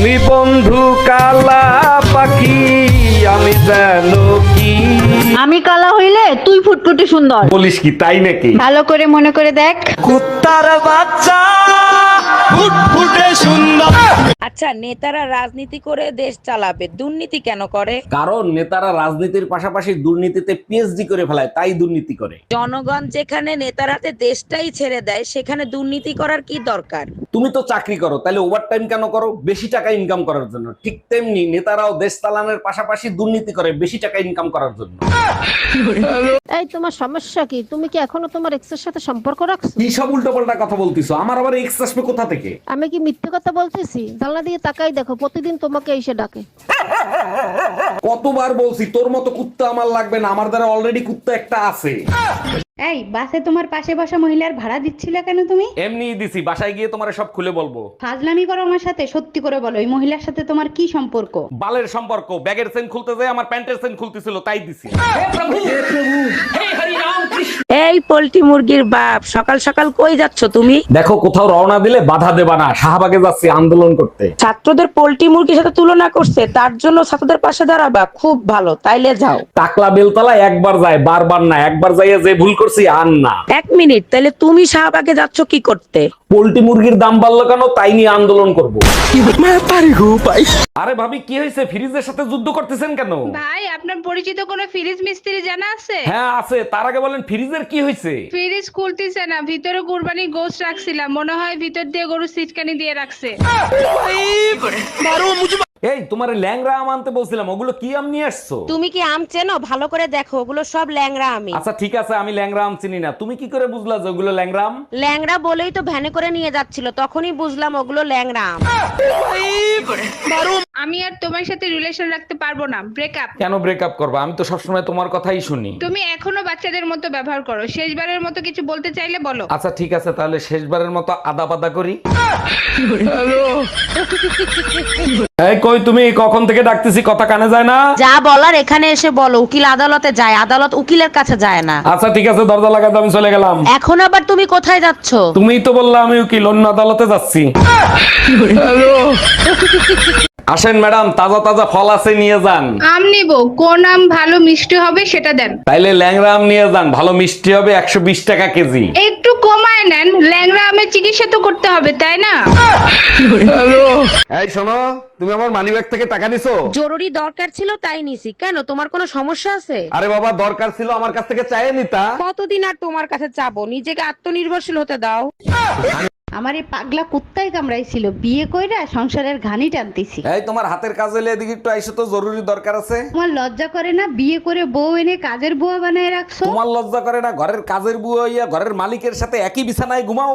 তুমি বন্ধু কালা পাখি, আমি যেন কি। আমি কালা হইলে তুই ফুটফুটে সুন্দর। বলিস কি, তাই নাকি? ভালো করে মনে করে দেখ। কুত্তার বাচ্চা ফুটফুটে সুন্দর। আচ্ছা, নেতারা রাজনীতি করে দেশ চালাবে, দুর্নীতি কেন করে? কারণ নেতারা রাজনীতির পাশাপাশি দুর্নীতিতে পিএইচডি করে ফেলায়, তাই দুর্নীতি করে। জনগণ যেখানে নেতারাতে দেশটাই ছেড়ে দেয়, সেখানে দুর্নীতি করার কি দরকার? তুমি তো চাকরি করো, তাহলে ওভারটাইম কেন করো? বেশি টাকা ইনকাম করার জন্য। ঠিক তেমনি নেতারাও দেশ চালানোর পাশাপাশি দুর্নীতি করে বেশি টাকা ইনকাম করার জন্য। এই তোমার সমস্যা কি? তুমি কি এখনো তোমার এক্সের সাথে সম্পর্ক রাখছো? কি সব উল্টোপাল্টা কথা বলতিছো? আমার আবার এক্স আসবে কোথা থেকে? আমি কি মিথ্যে কথা বলতেছি? জানলা দিয়ে তাকাই দেখো, প্রতিদিন তোমাকে এসে ডাকে। কতবার বলছি তোর মতো কুত্তা আমার লাগবে না, আমার দ্বারা অলরেডি কুত্তা একটা আছে। এই বাসে তোমার পাশে বসা মহিলার ভাড়া দিচ্ছিলে কেন তুমি? এমনিই দিছি, বাসায় গিয়ে তোমারে সব খুলে বলবো। ফাজলামি করো আমার সাথে, সত্যি করে বলো এই মহিলার সাথে তোমার কি সম্পর্ক? বালের সম্পর্ক। ব্যাগের চেন খুলতে যায় আমার প্যান্টের চেন খুলতেছিল, তাই দিছি। এই পোল্ট্রি মুরগির বাপ, সকাল সকাল কই যাচ্ছ তুমি? দেখো, কোথাও রওনা দিলে বাধা দেবা না, শাহবাগে যাচ্ছি আন্দোলন করতে। ছাত্রদের পোল্ট্রি মুরগির সাথে তুলনা করছে, তার জন্য ছাত্রদের পাশে দাঁড়াবা, খুব ভালো, তাইলে যাও। টাকলা বেলতলা একবার যায়, বারবার না। একবার যাইয়া যে ভুল করছি আর না। এক মিনিট, তাইলে তুমি শাহবাগে যাচ্ছ কি করতে? পোল্ট্রি মুরগির দাম বাড়লো কেন, তাই নিয়ে আন্দোলন করব। আরে ভাবি, কি হয়েছে? ফ্রিজের সাথে যুদ্ধ করতেছেন কেন? ভাই, আপনার পরিচিত কোনো ফ্রিজ মিস্ত্রি জানা আছে? হ্যাঁ আছে, তার আগে বলেন ফ্রিজের কি হয়েছে? ফ্রিজ খুলতেছে না, ভিতরে কুরবানি গোশত রাখছিলাম, মনে হয় ভিতর দিয়ে গরু সিটকানি দিয়ে রাখছে। এই তোমার ল্যাংরা আম আনতে বলছিলাম, ওগুলো কি আম নিয়ে আসছো? তুমি কি আম চেনো? ভালো করে দেখো, ওগুলো সব ল্যাংড়া আমি। আচ্ছা ঠিক আছে, আমি ল্যাংরা আম চিনি না। তুমি কি করে বুঝলা যে ওগুলো ল্যাংরা আম? ল্যাংড়া বলেই তো ভ্যানে করে নিয়ে যাচ্ছিল, তখনই বুঝলাম ওগুলো ল্যাংড়া আম। আমি আর তোমার সাথে রিলেশন রাখতে পারবো না, ব্রেকআপ। কেন ব্রেকআপ করবা? আমি তো সবসময় তোমার কথাই শুনি। তুমি এখনো বাচ্চাদের মতো ব্যবহার করো, শেষবারের মতো কিছু বলতে চাইলে বলো। আচ্ছা ঠিক আছে, তাহলে শেষবারের মতো আদা পাদা করি। এই কই তুমি? কখন থেকে ডাকতেছি, কথা কানে যায় না? যা বলার এখানে এসে বলো, উকিল আদালতে যায়, আদালত উকিলের কাছে যায় না। আচ্ছা ঠিক আছে, দরজা লাগাতে আমি চলে গেলাম। এখন আবার তুমি কোথায় যাচ্ছ? তুমিই তো বললা আমি উকিল, অন্য আদালতে যাচ্ছি। আসেন ম্যাডাম, তাজা তাজা ফল আছে, নিয়ে যান। আম নিবো, কোন আম ভালো মিষ্টি হবে সেটা দেন। তাইলে ল্যাংরা আম নিয়ে যান, ভালো মিষ্টি হবে, 120 টাকা কেজি। একটু কমায় নেন, ল্যাংড়া আমের চিকিৎসা তো করতে হবে, তাই না? এই শোনো, তুমি আমার মানিব্যাগ থেকে টাকা নিছো? জরুরি দরকার ছিল তাই নিছি। কেন, তোমার কোনো সমস্যা আছে? আরে বাবা, দরকার ছিল, আমার কাছ থেকে চাইয়ে নিতা। কতদিন আর তোমার কাছে চাবো? নিজেকে আত্মনির্ভরশীল হতে দাও। আমার এই পাগলা কুত্তাই কামড়াইছিল, বিয়ে কইরা সংসারের ঘানি টানতেছি। এই তোমার হাতের কাজ হলে এদিকে একটু আইসো তো, জরুরি দরকার আছে। তোমার লজ্জা করে না? বিয়ে করে বউ এনে কাজের বুয়া বানায় রাখছো। তোমার লজ্জা করে না? ঘরের কাজের বুয়া হইয়া ঘরের মালিকের সাথে একই বিছানায় ঘুমাও।